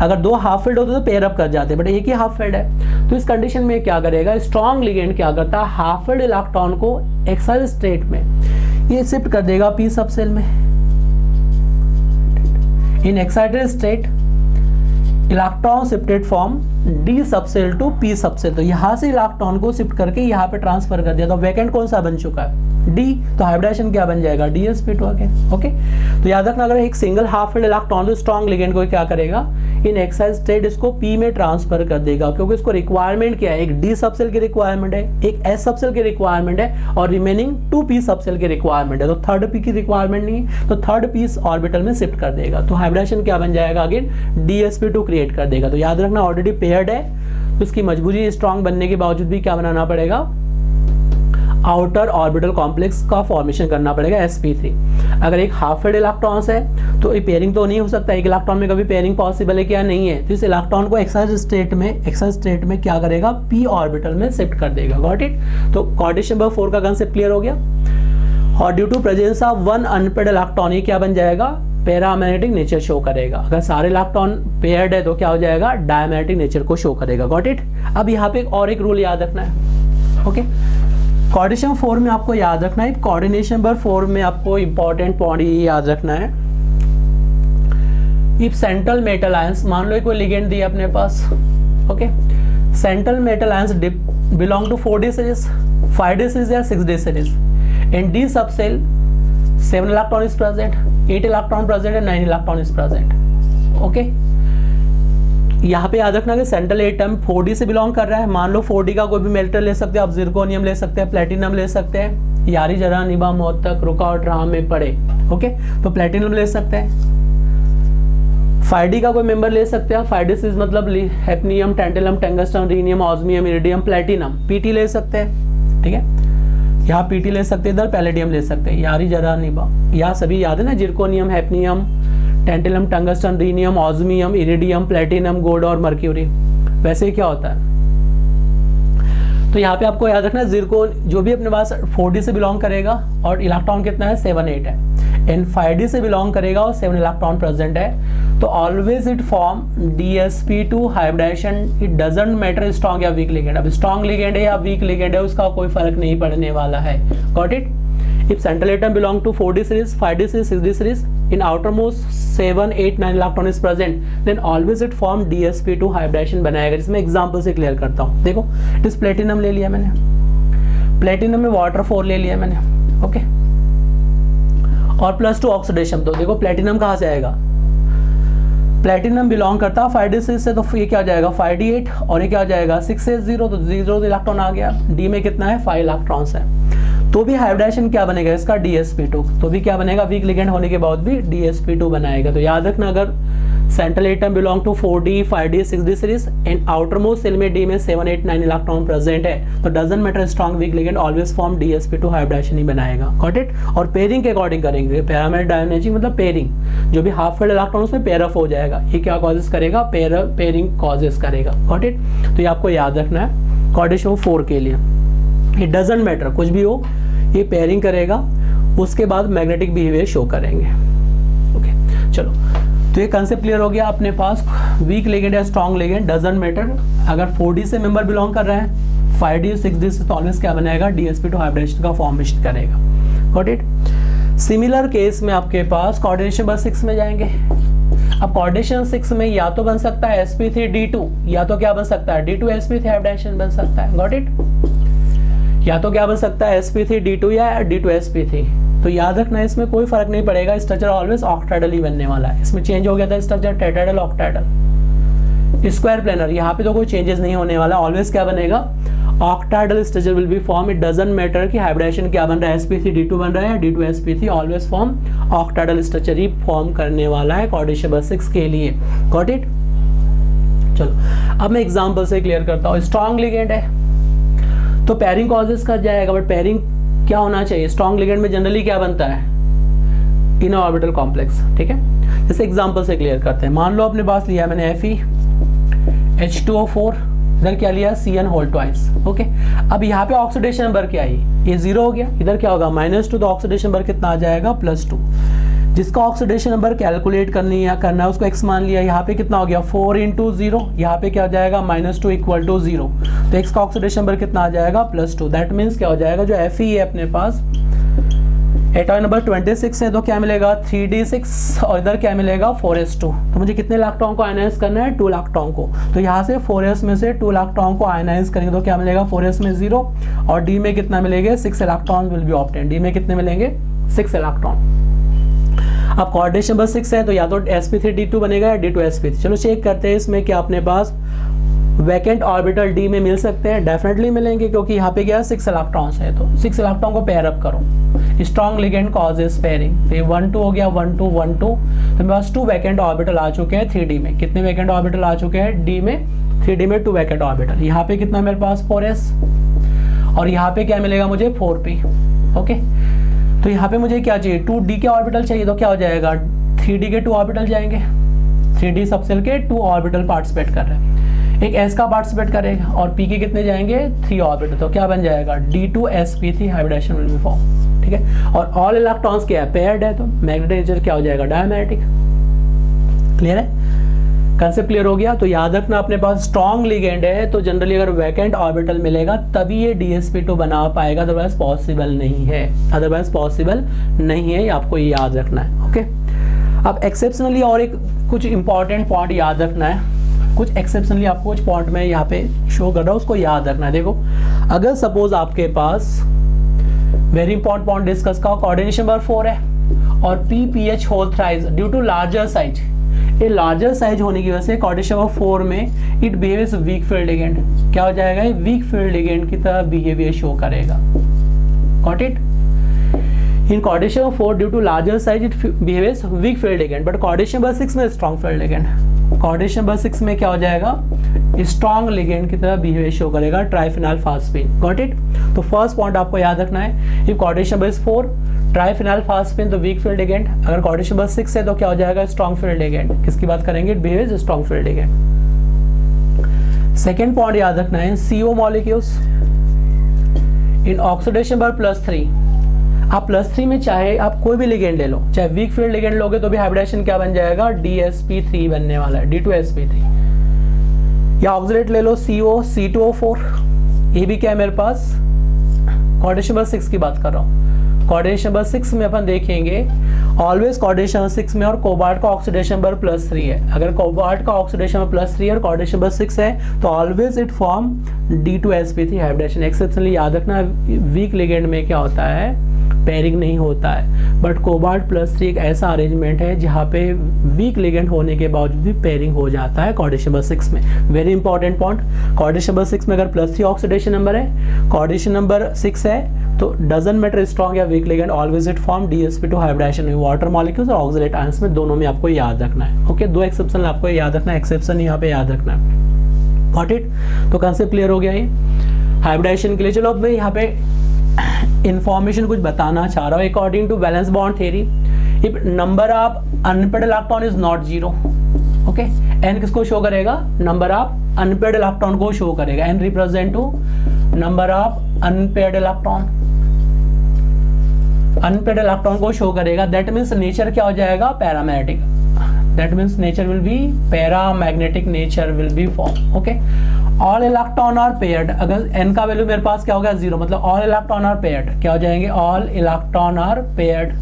अगर 2 हाफ फील्ड होते तो पेयरअप कर जाते, बट एक ही हाफ फील्ड है, तो इस कंडीशन में क्या करेगा, स्ट्रॉन्ग लिगेंड क्या करता है, हाफ फील्ड इलेक्ट्रॉन को एक्साइटेड स्टेट में ये शिफ्ट कर देगा p सबसेल में। In excited state, electron shifted from D subshell to P subshell, तो यहाँ से इलेक्ट्रॉन को शिफ्ट करके यहाँ पे ट्रांसफर कर दिया, तो वैकेंट कौन सा बन चुका है D, तो हाइब्रिडेशन क्या बन जाएगा dsp2 अगेन। ओके, तो याद रखना अगर एक सिंगल हाफ फील्ड इलेक्ट्रॉन तो स्ट्रॉन्ग लिगेंड को क्या करेगा, इन एक्साइटेड स्टेट इसको P में ट्रांसफर कर देगा, क्योंकि इसको रिक्वायरमेंट क्या है, एक D सबसेल की रिक्वायरमेंट है, एक S सबसेल की रिक्वायरमेंट है और रिमेनिंग 2p सबसेल की रिक्वायरमेंट है, तो थर्ड p की रिक्वायरमेंट नहीं है, तो थर्ड p इस ऑर्बिटल में शिफ्ट कर देगा, तो हाइब्रिडेशन क्या बन जाएगा अगेन dsp2 क्रिएट कर देगा। तो याद रखना ऑलरेडी पेयर्ड है तो उसकी मजबूरी स्ट्रॉन्ग बनने के बावजूद भी क्या बनाना पड़ेगा, आउटर ऑर्बिटल कॉम्प्लेक्स का फॉर्मेशन करना पड़ेगा sp3। अगर एक हाफ फील्ड इलेक्ट्रॉन्स है तो ये पेयरिंग तो नहीं हो सकता, एक इलेक्ट्रॉन में कभी पेयरिंग पॉसिबल है क्या, नहीं है, तो इस इलेक्ट्रॉन को एक्साइटेड स्टेट में क्या करेगा, p ऑर्बिटल में शिफ्ट कर देगा। Got it. तो कोऑर्डिनेशन नंबर 4 का कांसेप्ट क्लियर हो गया। और due to presence of 1 unpaired electron ये क्या बन जाएगा, पैरामैग्नेटिक नेचर शो करेगा। अगर सारे इलेक्ट्रॉन पेयर्ड है तो क्या हो जाएगा, डायमैग्नेटिक नेचर को शो करेगा। Got it. अब यहाँ पे और एक रूल याद रखना है। ओके, कोऑर्डिनेशन 4 में आपको याद रखना है, कोऑर्डिनेशन नंबर 4 में आपको इंपॉर्टेंट पॉइंट ये याद रखना है, इफ सेंट्रल मेटल आयंस, मान लो कोई लिगेंड दिया अपने पास, okay, central metal ions belong to 4d series, 5d series या 6d series, in D subcell 7 electron is present, 8 electron present and 9 electron is present. Okay, यहाँ पे याद रखना कि सेंट्रल एटम 4d से बिलोंग कर रहा है। मान लो 4d का कोई भी मेटल ले सकते हैं आप, जिरकोनियम ले सकते हैं, प्लेटिनम ले सकते हैं, यारी जरा निभा मौत तक रुका और राह में पड़े, ओके, तो प्लेटिनम ले सकते हैं। 5d का कोई मेंबर ले सकते हैं, 5d सीरीज मतलब hafnium, tantalum, tungsten, rhenium, osmium, iridium, platinum, pt ले सकते हैं, ठीक है, यहाँ pt ले सकते हैं, इधर पैलेडियम ले सकते हैं, यारी जरा निभा, यहाँ सभी याद है ना, zirconium, hafnium, tantalum, tungsten, rhenium, osmium, iridium, platinum, gold और मर्क्यूरी। वैसे ही क्या होता है, तो यहाँ पे आपको याद रखना है, जिरकोन जो भी अपने पास 4d से बिलोंग करेगा और इलेक्ट्रॉन कितना है 7 8 है, एंड 5d से बिलोंग करेगा और 7 इलेक्ट्रॉन प्रेजेंट है, तो always it form dsp2 hybridisation, it doesn't matter strong या वीक लिगेंड। अब स्ट्रॉन्ग लिगेंड है या वीक लिगेंड है उसका कोई फर्क नहीं पड़ने वाला है। Got it. If central atom belong to 4d series, 5d series, 6d series, in outermost 7, 8, 9 electron is present, then always it form dsp2 hybridization बनाएगा। जिसमें एग्जांपल से क्लियर करता हूँ। देखो, इस प्लेटिनम ले लिया मैंने, प्लेटिनम में वाटर 4 ले लिया मैंने, ओके, और +2 ऑक्सीडेशन, तो देखो प्लेटिनम कहाँ से आएगा, प्लेटिनम बिलोंग करता है 5d सीरीज से, तो ये क्या आ जाएगा 5d8 और ये क्या आ जाएगा 6s0, तो 0 इलेक्ट्रॉन आ गया। d में कितना है 5 इलेक्ट्रॉन्स है, तो भी हाइब्रिडाइजेशन क्या बनेगा इसका, DsP2, तो भी क्या बनेगा, वीक लिगेंड होने के बाद भी DsP2 बनाएगा। तो याद रखना, अगर central atom belong to 4d 5d 6d series and outer most shell में d में 7 8 9 इलेक्ट्रॉन प्रेजेंट है, तो doesn't matter strong weak ligand always form DsP2 hybridization ही बनाएगा। Got it. और पेयरिंग के अकॉर्डिंग करेंगे, पैरामेरिक डायनेमिक मतलब पेयरिंग, जो भी हाफ फिल्ड इलेक्ट्रॉन उसमें पेयर अप हो जाएगा, ये क्या कॉजेस करेगा, पेयरिंग कॉजेस करेगा। Got it. तो ये आपको याद रखना है कोऑर्डिनेशन 4 के लिए। इट डजंट मैटर कुछ भी हो, ये पेयरिंग करेगा, उसके बाद मैग्नेटिक बिहेवियर शो करेंगे। ओके चलो, तो ये कंसेप्ट क्लियर हो गया अपने पास। वीक लिगेंड या स्ट्रॉन्ग लिगेंड डजंट मैटर, अगर 4d से मेंबर बिलोंग कर रहा है, 5d 6d से, तो ऑलवेज क्या बनाएगा, DsP2 हाइब्रिडेशन का फॉर्मेशन करेगा। Got it. सिमिलर केस में आपके पास कोऑर्डिनेशन नंबर 6 में जाएंगे। अब कोऑर्डिनेशन 6 में या तो बन सकता है sp3d2, या तो क्या बन सकता है, d2sp3 हाइब्रिडेशन बन सकता है। Got it. या तो क्या बन सकता है sp3d2 या d2sp3। तो याद रखना इसमें कोई फर्क नहीं पड़ेगा, स्ट्रक्चर ऑलवेज ऑक्टाइडल ही बनने वाला है। इसमें चेंज हो गया था स्ट्रक्चर टेट्राइडल ऑक्टाइडल स्क्वायर प्लेनर, यहाँ पे तो कोई चेंजेस नहीं होने वाला, ऑलवेज क्या बनेगा, ऑक्टाइडल structure will be form. It doesn't matter कि हाइब्रिडेशन क्या बन रहा है, sp3d2 बन रहा है या d2sp3, always form octahedral structure ही फॉर्म करने वाला है कोऑर्डिनेशन नंबर 6 के लिए। Got it. चलो अब मैं एग्जांपल से क्लियर करता हूँ। स्ट्रॉन्ग लिगेंड है तो पेयरिंग कॉजेस का जाएगा, बट पेयरिंग क्या होना चाहिए, स्ट्रॉन्ग लिगेंड में जनरली क्या बनता है, इनर ऑर्बिटल कॉम्प्लेक्स। ठीक है, जैसे एग्जांपल से क्लियर करते हैं। मान लो अपने पास लिया मैंने Fe, H2O4, इधर क्या लिया, Cn2। ओके, अब यहाँ पे ऑक्सीडेशन नंबर क्या आई, ये 0 हो गया, इधर क्या होगा -2, तो ऑक्सीडेशन नंबर कितना आ जाएगा, +2। जिसका ऑक्सीडेशन नंबर कैलकुलेट करना है उसको x मान लिया, यहाँ पे कितना हो गया, 4 × 0, यहाँ पे क्या हो जाएगा, -2 = 0, तो x का ऑक्सीडेशन नंबर कितना आ जाएगा, +2। दैट मीन्स क्या हो जाएगा, जो Fe है अपने पास एटॉमिक नंबर 26 है, तो क्या मिलेगा 3d6, और इधर क्या मिलेगा 4s2। तो मुझे कितने इलेक्ट्रॉन को आयनाइज करना है, 2 इलेक्ट्रॉन को, तो यहाँ से 4s में से 2 इलेक्ट्रॉन को आयनाइज करेंगे, तो क्या मिलेगा, 4s में 0, और d में कितना मिलेंगे, 6 electron will be obtain. d में कितने मिलेंगे, 6 इलेक्ट्रॉन। अब कोऑर्डिनेशन नंबर 6 है, तो या तो sp3d2 बनेगा या d2sp3। चलो चेक करते हैं इसमें क्या अपने पास वैकेंट ऑर्बिटल d में मिल सकते हैं, डेफिनेटली मिलेंगे, क्योंकि यहाँ पे क्या 6 इलेक्ट्रॉन्स है, तो 6 इलेक्ट्रॉन को पेयर अप करो। स्ट्रॉन्ग लिगेंड कॉजेस पेयरिंग, तो ये 1 2 हो गया, 1 2 1 2, तो मेरे पास 2 वैकेंट ऑर्बिटल आ चुके हैं 3d में। कितने वैकेंट ऑर्बिटल आ चुके हैं d में, 3d में 2 वैकेंट ऑर्बिटल। यहाँ पे कितना मेरे पास 4s, और यहाँ पे क्या मिलेगा मुझे 4p। ओके, तो यहाँ पे मुझे क्या चाहिए, 2d के ऑर्बिटल चाहिए, तो क्या हो जाएगा, 3d के 2 ऑर्बिटल जाएंगे, 3d सबसेल के 2 ऑर्बिटल पार्टिसिपेट कर रहे हैं, एक s का पार्टिसिपेट करेगा, और p के कितने जाएंगे, 3 ऑर्बिटल, तो क्या बन जाएगा, d2sp3 hybridisation will be form. ठीक है, और ऑल इलेक्ट्रॉन्स क्या है, पेयर्ड है, तो मैग्नेटिक नेचर क्या हो जाएगा, डायमैग्नेटिक। क्लियर है, कंसेप्ट क्लियर हो गया। तो याद रखना अपने पास स्ट्रॉन्ग लिगेंड है, तो जनरली अगर वैकेंट ऑर्बिटल मिलेगा तभी ये DsP2 बना पाएगा, अदरवाइज पॉसिबल नहीं है, अदरवाइज पॉसिबल नहीं है, आपको ये याद रखना है। ओके, अब एक्सेप्शनली और एक कुछ इंपॉर्टेंट पॉइंट याद रखना है, कुछ एक्सेप्शनली आपको कुछ पॉइंट में यहाँ पे शो कर रहा हूँ, उसको याद रखना है। देखो, अगर सपोज आपके पास वेरी इंपॉर्टेंट पॉइंट डिस्कस का कोऑर्डिनेशन नंबर 4 है और PPH whole thrice due to larger size, ये लार्जर साइज होने की वजह से कोऑर्डिनेशन नंबर 4 में it behaves weak field ligand, क्या हो जाएगा, ये वीक फील्ड लिगेंड की तरह बिहेवियर शो करेगा। Got it. In coordination of 4 due to larger size it behaves weak field ligand, but coordination नंबर 6 में strong field ligand, coordination नंबर 6 में क्या हो जाएगा, strong ligand की तरह behavior शो करेगा, ट्राइफेनॉल फास्फेन। Got it. तो फर्स्ट पॉइंट आपको याद रखना है, if coordination number 4 triphenyl phosphine तो weak field ligand, अगर coordination नंबर 6 है तो क्या हो जाएगा, strong field ligand। किसकी बात करेंगे, it behaves strong field ligand। Second point याद रखना है, CO molecules in oxidation number +3, आप +3 में चाहे आप कोई भी लिगेंड ले लो, चाहे वीक फील्ड लिगेंड लोगे तो भी हाइब्रिडेशन क्या बन जाएगा, DsP3 बनने वाला है, D2sp3। या ऑक्सीडेट ले लो CO C2O4, ये भी क्या है मेरे पास, कोऑर्डिनेशन नंबर 6 की बात कर रहा हूँ। कोऑर्डिनेशन नंबर 6 में अपन देखेंगे ऑलवेज कोऑर्डिनेशन नंबर 6 में और कोबाल्ट का ऑक्सीडेशन नंबर +3 है, अगर कोबाल्ट का ऑक्सीडेशन नंबर +3 और कोऑर्डिनेशन नंबर 6 है तो always it form D2sp3 hybridisation. Exceptionally याद रखना, वीक लिगेंड में क्या होता है, पेयरिंग नहीं होता है, बट कोबाल्ट +3 एक ऐसा अरेंजमेंट है जहाँ पे वीक लिगेंड होने के बावजूद भी पेयरिंग हो जाता है कोऑर्डिनेशन नंबर 6 में। Very important point, coordination number 6 में अगर +3 ऑक्सीडेशन नंबर है, कोऑर्डिनेशन नंबर 6 है, तो डजंट मैटर स्ट्रॉन्ग या weak ligand, always it form DsP2 hybridisation में वाटर मॉलिक्यूल्स और ऑक्सलेट आयंस में, दोनों में आपको याद रखना है। ओके, दो एक्सेप्शन आपको याद रखना है, एक्सेप्शन यहाँ पे याद रखना है। Got it? तो कंसेप्ट क्लियर हो गया ये हाइब्रिडाइजेशन के लिए। चलो अब मैं यहाँ पे इंफॉर्मेशन कुछ बताना चाह रहा हूँ। According to valence bond theory, if number of unpaired electron is not zero, okay, n किसको शो करेगा? नंबर ऑफ अनपेड इलेक्ट्रॉन को शो करेगा। N represent to number of unpaired electron, unpaired electron को शो करेगा। दैट मीन्स नेचर क्या हो जाएगा? Paramagnetic. That means nature will be paramagnetic, nature will be form. Okay, all electron are paired. अगर एन का वैल्यू मेरे पास क्या होगा? जीरो, मतलब ऑल इलेक्ट्रॉन आर पेयर्ड। क्या हो जाएंगे? All electron are paired.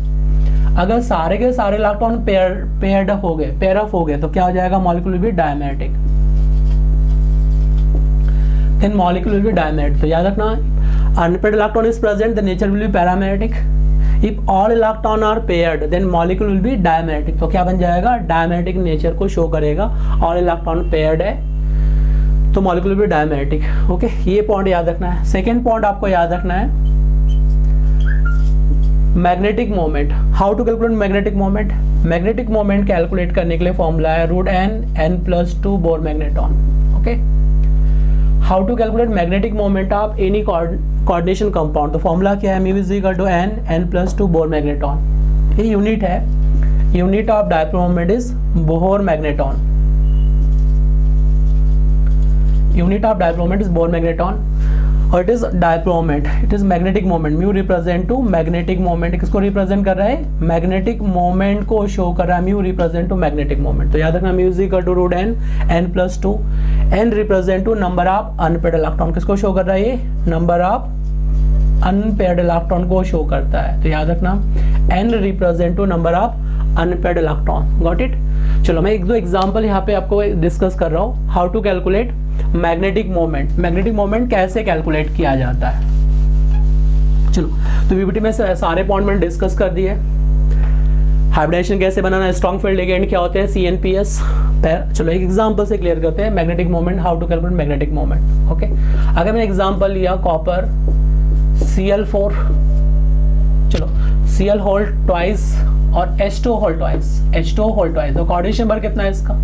अगर सारे के सारे इलेक्ट्रॉन पेयर्ड हो गए, पेयर अप हो गए, तो क्या हो जाएगा? Molecule will be diamagnetic. Then molecule will be diamagnetic. तो याद रखना, unpaired electron is present, the nature will be paramagnetic. If all electron are paired, then molecule will be diamagnetic. तो क्या बन जाएगा? डायमैग्नेटिक नेचर को शो करेगा। ऑल इलेक्ट्रॉन पेयर्ड है तो molecule will be diamagnetic. Okay, ये पॉइंट याद रखना है। सेकेंड पॉइंट आपको याद रखना है magnetic moment. How to calculate magnetic moment? Magnetic moment calculate करने के लिए फॉर्मूला है √n+2 Bohr magneton. Okay, how to calculate magnetic moment of any coordination compound? तो फॉर्मूला क्या है? Mu is equal to n+2 Bohr magneton. ये यूनिट है, unit of dipole moment is Bohr magneton. Unit of dipole moment is Bohr magneton और it is dipole moment, it is magnetic moment. Mu represent to magnetic moment. किसको रिप्रेजेंट कर रहा है? मैग्नेटिक मोमेंट को शो कर रहा है। Mu represent to magnetic moment. तो याद रखना, mu is equal to √n+2। n represent to number of unpaired electron. किसको शो कर रहा है? ये नंबर ऑफ अनपेयर्ड इलेक्ट्रॉन को शो करता है। तो याद रखना, n represent to number of unpaired electron. Got it? चलो मैं एक दो एग्जांपल यहाँ पे आपको डिस्कस कर रहा हूँ। How to calculate magnetic moment. Magnetic moment कैसे कैलकुलेट किया जाता है? चलो, तो वीबीटी में सारे पॉइंट मैंने डिस्कस कर दिए। हाइब्रिडाइजेशन कैसे बनाना है, स्ट्रॉन्ग फील्ड लिगेंड क्या होते हैं, CNPS। चलो एक एग्जांपल से क्लियर करते हैं magnetic moment, how to calculate magnetic moment. Okay, अगर मैंने एग्जांपल लिया कॉपर Cl4, चलो Cl होल ट्वाइस और H2 whole twice, H2 whole twice, तो कोऑर्डिनेशन नंबर कितना है इसका?